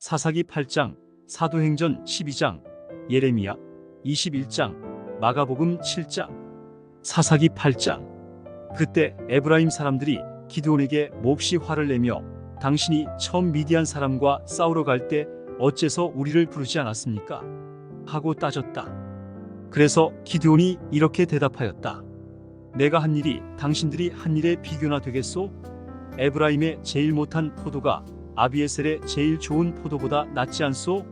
사사기 8장, 사도행전 12장, 예레미야 21장, 마가복음 7장. 사사기 8장. 그때 에브라임 사람들이 기드온에게 몹시 화를 내며 당신이 처음 미디안 사람과 싸우러 갈 때 어째서 우리를 부르지 않았습니까? 하고 따졌다. 그래서 기드온이 이렇게 대답하였다. 내가 한 일이 당신들이 한 일에 비교나 되겠소? 에브라임의 제일 못한 포도가 아비에셀의 제일 좋은 포도보다 낫지 않소?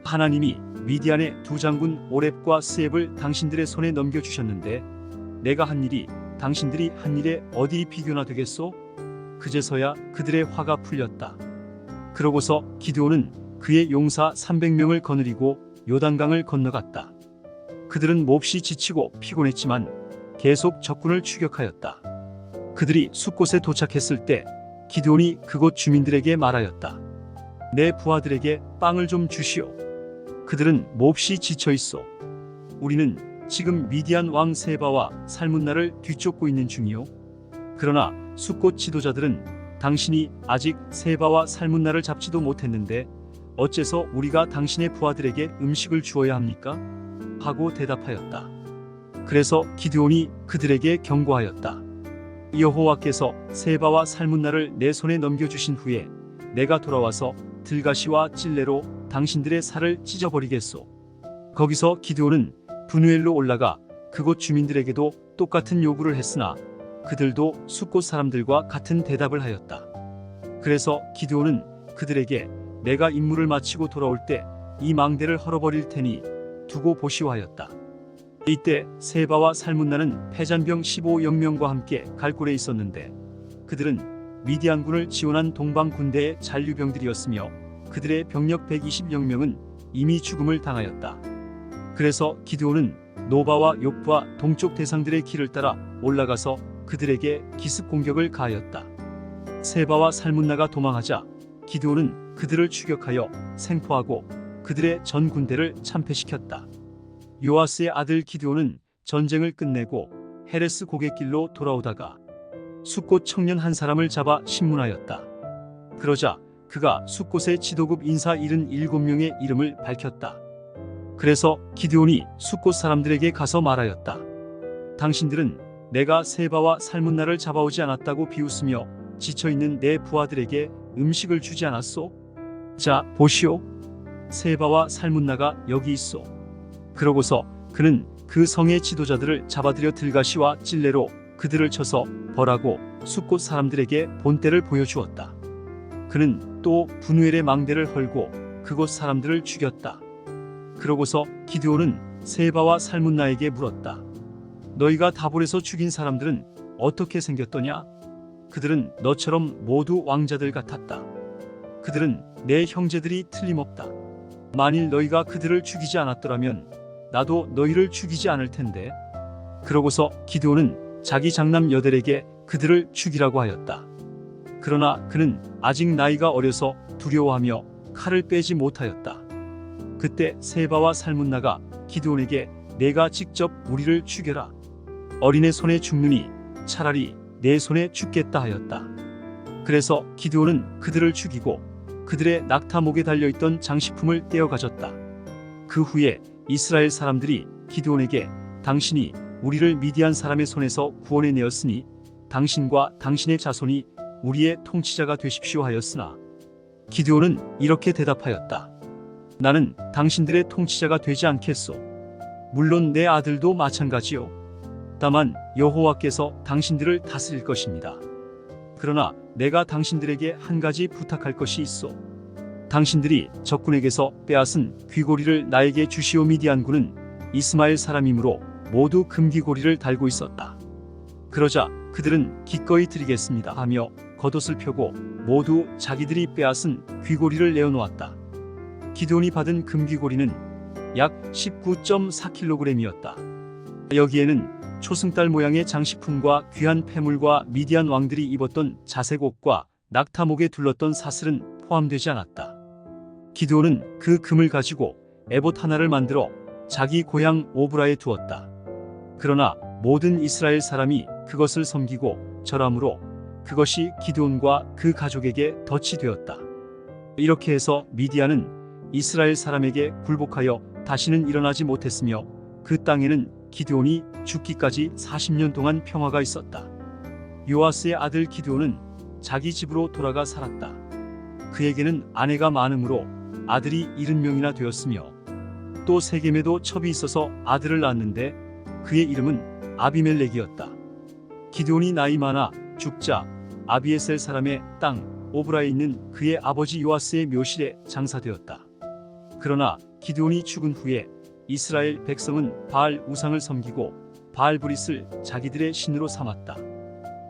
하나님이 미디안의 두 장군 오렙과 스앱을 당신들의 손에 넘겨주셨는데 내가 한 일이 당신들이 한 일에 어디 비교나 되겠소? 그제서야 그들의 화가 풀렸다. 그러고서 기드온은 그의 용사 300명을 거느리고 요단강을 건너갔다. 그들은 몹시 지치고 피곤했지만 계속 적군을 추격하였다. 그들이 숲곳에 도착했을 때 기드온이 그곳 주민들에게 말하였다. 내 부하들에게 빵을 좀 주시오. 그들은 몹시 지쳐 있어. 우리는 지금 미디안 왕 세바와 살문나를 뒤쫓고 있는 중이요. 그러나 숲곳 지도자들은 당신이 아직 세바와 살문나를 잡지도 못했는데 어째서 우리가 당신의 부하들에게 음식을 주어야 합니까? 하고 대답하였다. 그래서 기드온이 그들에게 경고하였다. 여호와께서 세바와 살문나를 내 손에 넘겨주신 후에 내가 돌아와서 들가시와 찔레로 당신들의 살을 찢어버리겠소. 거기서 기드온은 분우엘로 올라가 그곳 주민들에게도 똑같은 요구를 했으나 그들도 숲곳 사람들과 같은 대답을 하였다. 그래서 기드온은 그들에게 내가 임무를 마치고 돌아올 때 이 망대를 헐어버릴 테니 두고 보시오 하였다. 이때 세바와 살문나는 패잔병 15영명과 함께 갈골에 있었는데 그들은 미디안군을 지원한 동방 군대의 잔류병들이었으며 그들의 병력 120영명은 이미 죽음을 당하였다. 그래서 기드온은 노바와 욥과 동쪽 대상들의 길을 따라 올라가서 그들에게 기습 공격을 가하였다. 세바와 살문나가 도망하자 기드온은 그들을 추격하여 생포하고 그들의 전 군대를 참패시켰다. 요아스의 아들 기드온은 전쟁을 끝내고 헤레스 고갯길로 돌아오다가 숲곳 청년 한 사람을 잡아 신문하였다. 그러자 그가 숲곳의 지도급 인사 77명의 이름을 밝혔다. 그래서 기드온이 숲곳 사람들에게 가서 말하였다. 당신들은 내가 세바와 살문나를 잡아오지 않았다고 비웃으며 지쳐있는 내 부하들에게 음식을 주지 않았소? 자, 보시오. 세바와 살문나가 여기 있소. 그러고서 그는 그 성의 지도자들을 잡아들여 들가시와 찔레로 그들을 쳐서 벌하고 숲곳 사람들에게 본때를 보여주었다. 그는 또 분우엘의 망대를 헐고 그곳 사람들을 죽였다. 그러고서 기드온은 세바와 살문나에게 물었다. 너희가 다볼에서 죽인 사람들은 어떻게 생겼더냐? 그들은 너처럼 모두 왕자들 같았다. 그들은 내 형제들이 틀림없다. 만일 너희가 그들을 죽이지 않았더라면 나도 너희를 죽이지 않을 텐데. 그러고서 기드온은 자기 장남 여델에게 그들을 죽이라고 하였다. 그러나 그는 아직 나이가 어려서 두려워하며 칼을 빼지 못하였다. 그때 세바와 살문나가 기드온에게 내가 직접 우리를 죽여라. 어린애 손에 죽느니 차라리 내 손에 죽겠다 하였다. 그래서 기드온은 그들을 죽이고 그들의 낙타목에 달려있던 장식품을 떼어 가졌다. 그 후에 이스라엘 사람들이 기드온에게 당신이 우리를 미디안 사람의 손에서 구원해 내었으니 당신과 당신의 자손이 우리의 통치자가 되십시오 하였으나 기드온은 이렇게 대답하였다. 나는 당신들의 통치자가 되지 않겠소. 물론 내 아들도 마찬가지요. 다만 여호와께서 당신들을 다스릴 것입니다. 그러나 내가 당신들에게 한 가지 부탁할 것이 있어. 당신들이 적군에게서 빼앗은 귀고리를 나에게 주시오. 미디안군은 이스마엘 사람이므로 모두 금귀고리를 달고 있었다. 그러자 그들은 기꺼이 드리겠습니다 하며 겉옷을 펴고 모두 자기들이 빼앗은 귀고리를 내어놓았다. 기드온이 받은 금귀고리는 약 19.4kg이었다. 여기에는 초승달 모양의 장식품과 귀한 폐물과 미디안 왕들이 입었던 자색 옷과 낙타목에 둘렀던 사슬은 포함되지 않았다. 기드온은 그 금을 가지고 에봇 하나를 만들어 자기 고향 오브라에 두었다. 그러나 모든 이스라엘 사람이 그것을 섬기고 절함으로 그것이 기드온과 그 가족에게 덫이 되었다. 이렇게 해서 미디안은 이스라엘 사람에게 굴복하여 다시는 일어나지 못했으며 그 땅에는 기드온이 죽기까지 40년 동안 평화가 있었다. 요아스의 아들 기드온은 자기 집으로 돌아가 살았다. 그에게는 아내가 많으므로 아들이 70명이나 되었으며 또 세겜에도 첩이 있어서 아들을 낳았는데 그의 이름은 아비멜렉이었다. 기드온이 나이 많아 죽자 아비에셀 사람의 땅 오브라에 있는 그의 아버지 요아스의 묘실에 장사되었다. 그러나 기드온이 죽은 후에 이스라엘 백성은 바알 우상을 섬기고 바알 브릿을 자기들의 신으로 삼았다.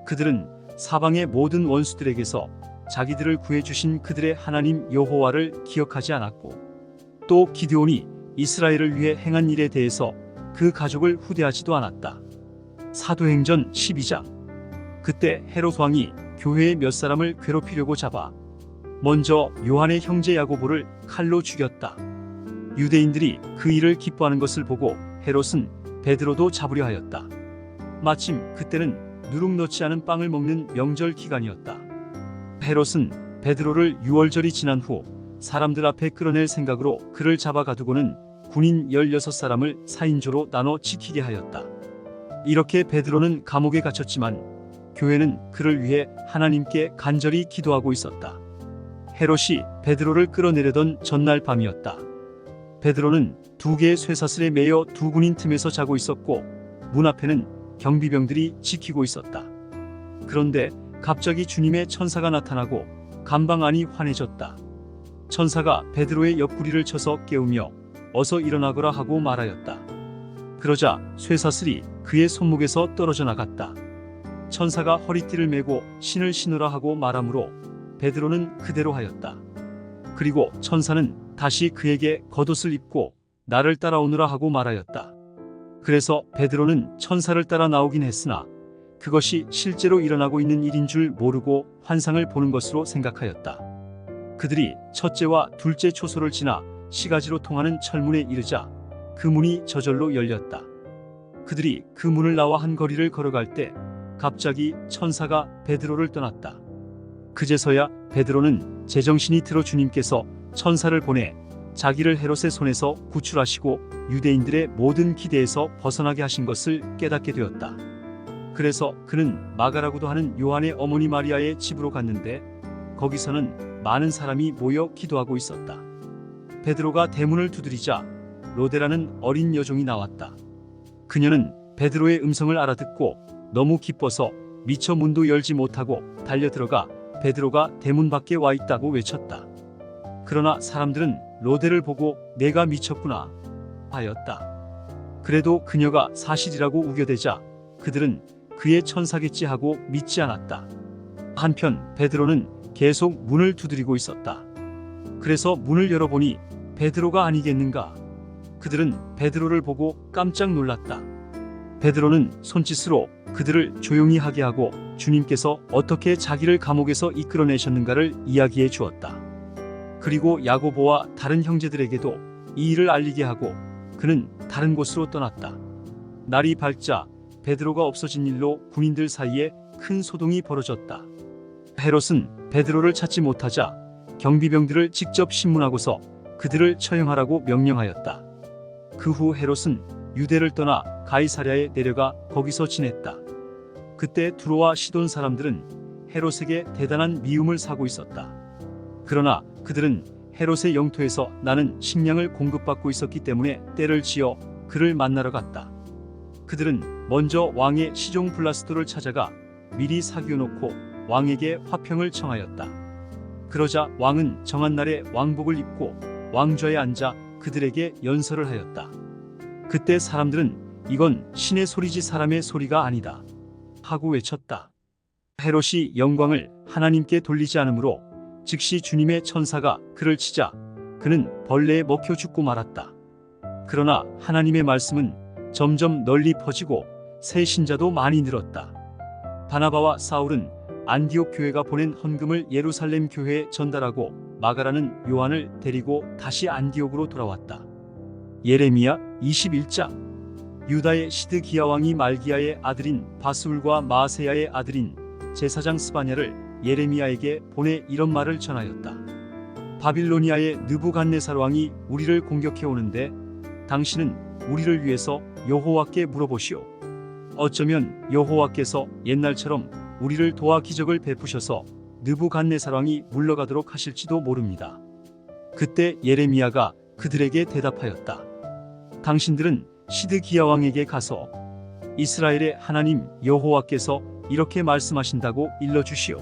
그들은 사방의 모든 원수들에게서 자기들을 구해주신 그들의 하나님 여호와를 기억하지 않았고 또 기드온이 이스라엘을 위해 행한 일에 대해서 그 가족을 후대하지도 않았다. 사도행전 12장. 그때 헤롯 왕이 교회의 몇 사람을 괴롭히려고 잡아 먼저 요한의 형제 야고보를 칼로 죽였다. 유대인들이 그 일을 기뻐하는 것을 보고 헤롯은 베드로도 잡으려 하였다. 마침 그때는 누룩 넣지 않은 빵을 먹는 명절 기간이었다. 헤롯은 베드로를 유월절이 지난 후 사람들 앞에 끌어낼 생각으로 그를 잡아 가두고는 군인 16사람을 4인조로 나눠 지키게 하였다. 이렇게 베드로는 감옥에 갇혔지만 교회는 그를 위해 하나님께 간절히 기도하고 있었다. 헤롯이 베드로를 끌어내려던 전날 밤이었다. 베드로는 2개의 쇠사슬에 매여 두 군인 틈에서 자고 있었고 문 앞에는 경비병들이 지키고 있었다. 그런데 갑자기 주님의 천사가 나타나고 감방 안이 환해졌다. 천사가 베드로의 옆구리를 쳐서 깨우며 어서 일어나거라 하고 말하였다. 그러자 쇠사슬이 그의 손목에서 떨어져 나갔다. 천사가 허리띠를 메고 신을 신으라 하고 말하므로 베드로는 그대로 하였다. 그리고 천사는 다시 그에게 겉옷을 입고 나를 따라오느라 하고 말하였다. 그래서 베드로는 천사를 따라 나오긴 했으나 그것이 실제로 일어나고 있는 일인 줄 모르고 환상을 보는 것으로 생각하였다. 그들이 첫째와 둘째 초소를 지나 시가지로 통하는 철문에 이르자 그 문이 저절로 열렸다. 그들이 그 문을 나와 한 거리를 걸어갈 때 갑자기 천사가 베드로를 떠났다. 그제서야 베드로는 제정신이 들어 주님께서 천사를 보내 자기를 헤롯의 손에서 구출하시고 유대인들의 모든 기대에서 벗어나게 하신 것을 깨닫게 되었다. 그래서 그는 마가라고도 하는 요한의 어머니 마리아의 집으로 갔는데 거기서는 많은 사람이 모여 기도하고 있었다. 베드로가 대문을 두드리자 로데라는 어린 여종이 나왔다. 그녀는 베드로의 음성을 알아듣고 너무 기뻐서 미처 문도 열지 못하고 달려들어가 베드로가 대문 밖에 와 있다고 외쳤다. 그러나 사람들은 로데를 보고 내가 미쳤구나 하였다. 그래도 그녀가 사실이라고 우겨대자 그들은 그의 천사겠지 하고 믿지 않았다. 한편 베드로는 계속 문을 두드리고 있었다. 그래서 문을 열어보니 베드로가 아니겠는가. 그들은 베드로를 보고 깜짝 놀랐다. 베드로는 손짓으로 그들을 조용히 하게 하고 주님께서 어떻게 자기를 감옥에서 이끌어내셨는가를 이야기해 주었다. 그리고 야고보와 다른 형제들에게도 이 일을 알리게 하고 그는 다른 곳으로 떠났다. 날이 밝자 베드로가 없어진 일로 군인들 사이에 큰 소동이 벌어졌다. 헤롯은 베드로를 찾지 못하자 경비병들을 직접 신문하고서 그들을 처형하라고 명령하였다. 그 후 헤롯은 유대를 떠나 가이사랴에 내려가 거기서 지냈다. 그때 두로와 시돈 사람들은 헤롯에게 대단한 미움을 사고 있었다. 그러나 그들은 헤롯의 영토에서 나는 식량을 공급받고 있었기 때문에 때를 지어 그를 만나러 갔다. 그들은 먼저 왕의 시종 블라스도를 찾아가 미리 사귀어놓고 왕에게 화평을 청하였다. 그러자 왕은 정한 날에 왕복을 입고 왕좌에 앉아 그들에게 연설을 하였다. 그때 사람들은 이건 신의 소리지 사람의 소리가 아니다 하고 외쳤다. 헤롯이 영광을 하나님께 돌리지 않으므로 즉시 주님의 천사가 그를 치자 그는 벌레에 먹혀 죽고 말았다. 그러나 하나님의 말씀은 점점 널리 퍼지고 새 신자도 많이 늘었다. 바나바와 사울은 안디옥 교회가 보낸 헌금을 예루살렘 교회에 전달하고 마가라는 요한을 데리고 다시 안디옥으로 돌아왔다. 예레미야 21장. 유다의 시드기야 왕이 말기야의 아들인 바스울과 마아세야의 아들인 제사장 스바냐를 예레미야에게 보내 이런 말을 전하였다. 바빌로니아의 느부갓네살 왕이 우리를 공격해 오는데 당신은 우리를 위해서 여호와께 물어보시오. 어쩌면 여호와께서 옛날처럼 우리를 도와 기적을 베푸셔서 느부갓네살 왕이 물러가도록 하실지도 모릅니다. 그때 예레미야가 그들에게 대답하였다. 당신들은 시드기야 왕에게 가서 이스라엘의 하나님 여호와께서 이렇게 말씀하신다고 일러주시오.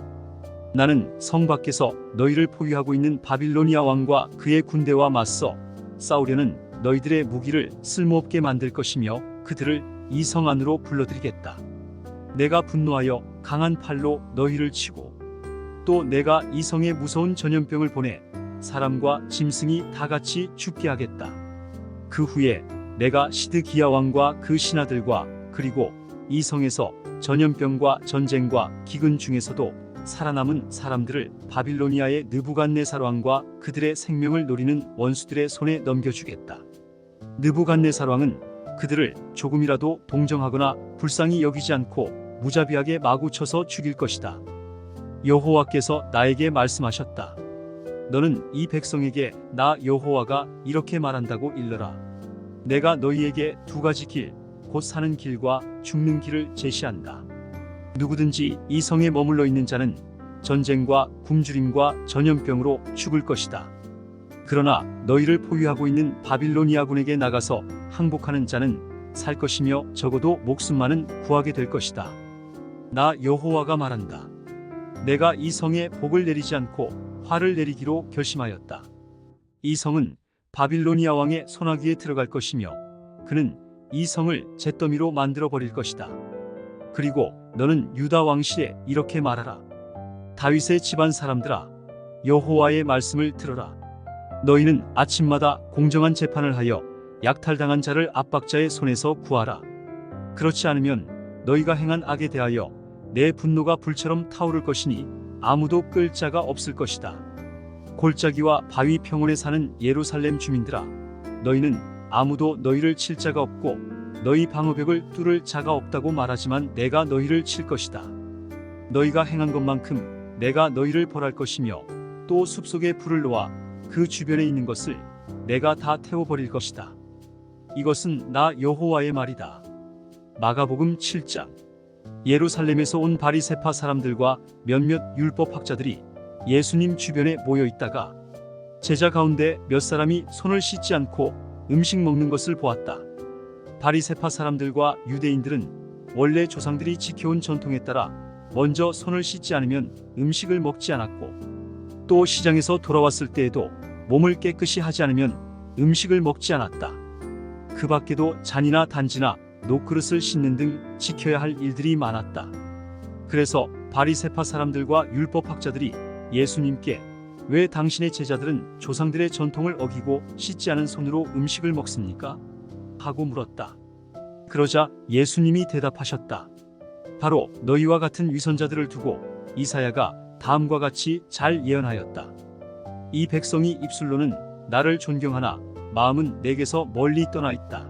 나는 성 밖에서 너희를 포위하고 있는 바빌로니아 왕과 그의 군대와 맞서 싸우려는 너희들의 무기를 쓸모없게 만들 것이며 그들을 이 성 안으로 불러들이겠다. 내가 분노하여 강한 팔로 너희를 치고 또 내가 이 성에 무서운 전염병을 보내 사람과 짐승이 다 같이 죽게 하겠다. 그 후에 내가 시드기야 왕과 그 신하들과 그리고 이 성에서 전염병과 전쟁과 기근 중에서도 살아남은 사람들을 바빌로니아의 느부갓네살 왕과 그들의 생명을 노리는 원수들의 손에 넘겨주겠다. 느부갓네살 왕은 그들을 조금이라도 동정하거나 불쌍히 여기지 않고 무자비하게 마구 쳐서 죽일 것이다. 여호와께서 나에게 말씀하셨다. 너는 이 백성에게 나 여호와가 이렇게 말한다고 일러라. 내가 너희에게 두 가지 길, 곧 사는 길과 죽는 길을 제시한다. 누구든지 이 성에 머물러 있는 자는 전쟁과 굶주림과 전염병으로 죽을 것이다. 그러나 너희를 포위하고 있는 바빌로니아군에게 나가서 항복하는 자는 살 것이며 적어도 목숨만은 구하게 될 것이다. 나 여호와가 말한다. 내가 이 성에 복을 내리지 않고 화를 내리기로 결심하였다. 이 성은 바빌로니아 왕의 손아귀에 들어갈 것이며 그는 이 성을 잿더미로 만들어 버릴 것이다. 그리고 너는 유다 왕실에 이렇게 말하라. 다윗의 집안 사람들아, 여호와의 말씀을 들어라. 너희는 아침마다 공정한 재판을 하여 약탈당한 자를 압박자의 손에서 구하라. 그렇지 않으면 너희가 행한 악에 대하여 내 분노가 불처럼 타오를 것이니 아무도 끌 자가 없을 것이다. 골짜기와 바위 평원에 사는 예루살렘 주민들아, 너희는 아무도 너희를 칠 자가 없고 너희 방어벽을 뚫을 자가 없다고 말하지만 내가 너희를 칠 것이다. 너희가 행한 것만큼 내가 너희를 벌할 것이며 또 숲속에 불을 놓아 그 주변에 있는 것을 내가 다 태워버릴 것이다. 이것은 나 여호와의 말이다. 마가복음 7장. 예루살렘에서 온 바리새파 사람들과 몇몇 율법학자들이 예수님 주변에 모여 있다가 제자 가운데 몇 사람이 손을 씻지 않고 음식 먹는 것을 보았다. 바리새파 사람들과 유대인들은 원래 조상들이 지켜온 전통에 따라 먼저 손을 씻지 않으면 음식을 먹지 않았고 또 시장에서 돌아왔을 때에도 몸을 깨끗이 하지 않으면 음식을 먹지 않았다. 그 밖에도 잔이나 단지나 녹그릇을 씻는 등 지켜야 할 일들이 많았다. 그래서 바리새파 사람들과 율법학자들이 예수님께 왜 당신의 제자들은 조상들의 전통을 어기고 씻지 않은 손으로 음식을 먹습니까? 하고 물었다. 그러자 예수님이 대답하셨다. 바로 너희와 같은 위선자들을 두고 이사야가 다음과 같이 잘 예언하였다. 이 백성이 입술로는 나를 존경하나 마음은 내게서 멀리 떠나 있다.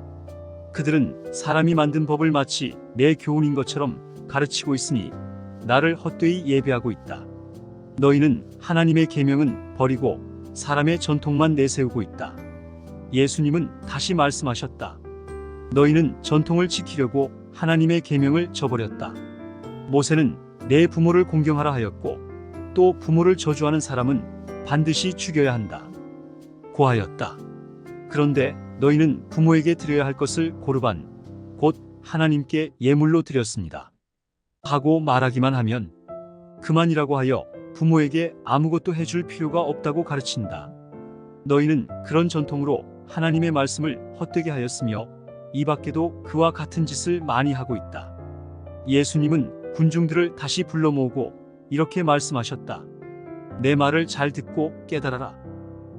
그들은 사람이 만든 법을 마치 내 교훈인 것처럼 가르치고 있으니 나를 헛되이 예배하고 있다. 너희는 하나님의 계명은 버리고 사람의 전통만 내세우고 있다. 예수님은 다시 말씀하셨다. 너희는 전통을 지키려고 하나님의 계명을 저버렸다. 모세는 내 부모를 공경하라 하였고 또 부모를 저주하는 사람은 반드시 죽여야 한다. 고하였다. 그런데 너희는 부모에게 드려야 할 것을 고르반 곧 하나님께 예물로 드렸습니다. 하고 말하기만 하면 그만이라고 하여 부모에게 아무것도 해줄 필요가 없다고 가르친다. 너희는 그런 전통으로 하나님의 말씀을 헛되게 하였으며 이 밖에도 그와 같은 짓을 많이 하고 있다. 예수님은 군중들을 다시 불러 모으고 이렇게 말씀하셨다. 내 말을 잘 듣고 깨달아라.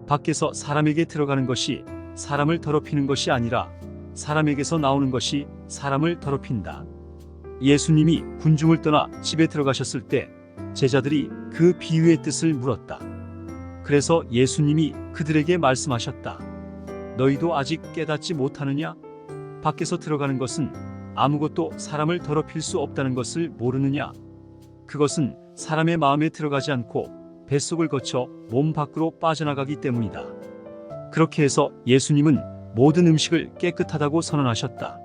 밖에서 사람에게 들어가는 것이 사람을 더럽히는 것이 아니라 사람에게서 나오는 것이 사람을 더럽힌다. 예수님이 군중을 떠나 집에 들어가셨을 때 제자들이 그 비유의 뜻을 물었다. 그래서 예수님이 그들에게 말씀하셨다. 너희도 아직 깨닫지 못하느냐? 밖에서 들어가는 것은 아무것도 사람을 더럽힐 수 없다는 것을 모르느냐? 그것은 사람의 마음에 들어가지 않고 뱃속을 거쳐 몸 밖으로 빠져나가기 때문이다. 그렇게 해서 예수님은 모든 음식을 깨끗하다고 선언하셨다.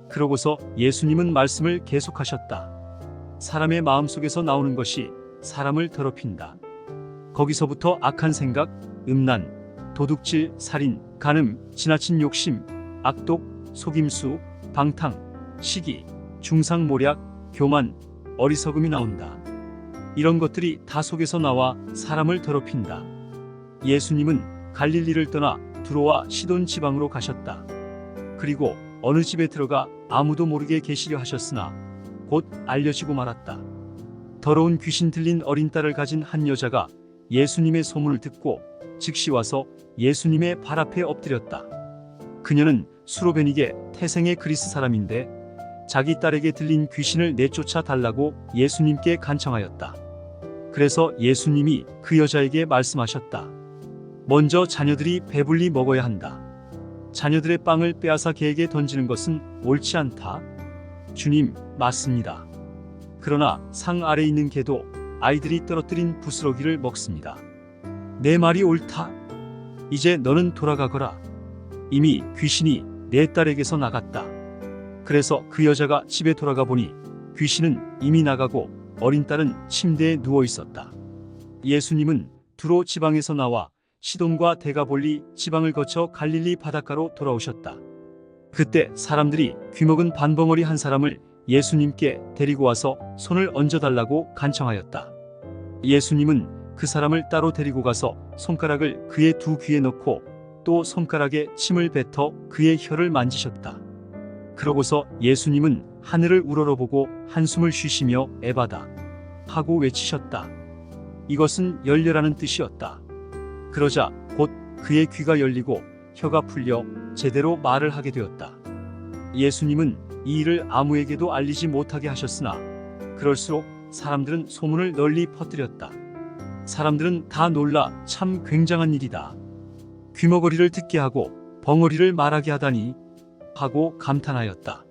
그러고서 예수님은 말씀을 계속하셨다. 사람의 마음속에서 나오는 것이 사람을 더럽힌다. 거기서부터 악한 생각, 음란, 도둑질, 살인, 간음, 지나친 욕심, 악독, 속임수, 방탕, 시기, 중상모략, 교만, 어리석음이 나온다. 이런 것들이 다 속에서 나와 사람을 더럽힌다. 예수님은 갈릴리를 떠나 두로와 시돈 지방으로 가셨다. 그리고 어느 집에 들어가 아무도 모르게 계시려 하셨으나 곧 알려지고 말았다. 더러운 귀신 들린 어린 딸을 가진 한 여자가 예수님의 소문을 듣고 즉시 와서 예수님의 발 앞에 엎드렸다. 그녀는 수로베니게 태생의 그리스 사람인데 자기 딸에게 들린 귀신을 내쫓아 달라고 예수님께 간청하였다. 그래서 예수님이 그 여자에게 말씀하셨다. 먼저 자녀들이 배불리 먹어야 한다. 자녀들의 빵을 빼앗아 개에게 던지는 것은 옳지 않다. 주님, 맞습니다. 그러나 상 아래 있는 개도 아이들이 떨어뜨린 부스러기를 먹습니다. 내 말이 옳다. 이제 너는 돌아가거라. 이미 귀신이 내 딸에게서 나갔다. 그래서 그 여자가 집에 돌아가 보니 귀신은 이미 나가고 어린 딸은 침대에 누워 있었다. 예수님은 두로 지방에서 나와 시돈과 데가볼리 지방을 거쳐 갈릴리 바닷가로 돌아오셨다. 그때 사람들이 귀먹은 반벙어리 한 사람을 예수님께 데리고 와서 손을 얹어달라고 간청하였다. 예수님은 그 사람을 따로 데리고 가서 손가락을 그의 두 귀에 넣고 또 손가락에 침을 뱉어 그의 혀를 만지셨다. 그러고서 예수님은 하늘을 우러러보고 한숨을 쉬시며 에바다 하고 외치셨다. 이것은 열려라는 뜻이었다. 그러자 곧 그의 귀가 열리고 혀가 풀려 제대로 말을 하게 되었다. 예수님은 이 일을 아무에게도 알리지 못하게 하셨으나 그럴수록 사람들은 소문을 널리 퍼뜨렸다. 사람들은 다 놀라 참 굉장한 일이다. 귀머거리를 듣게 하고 벙어리를 말하게 하다니 하고 감탄하였다.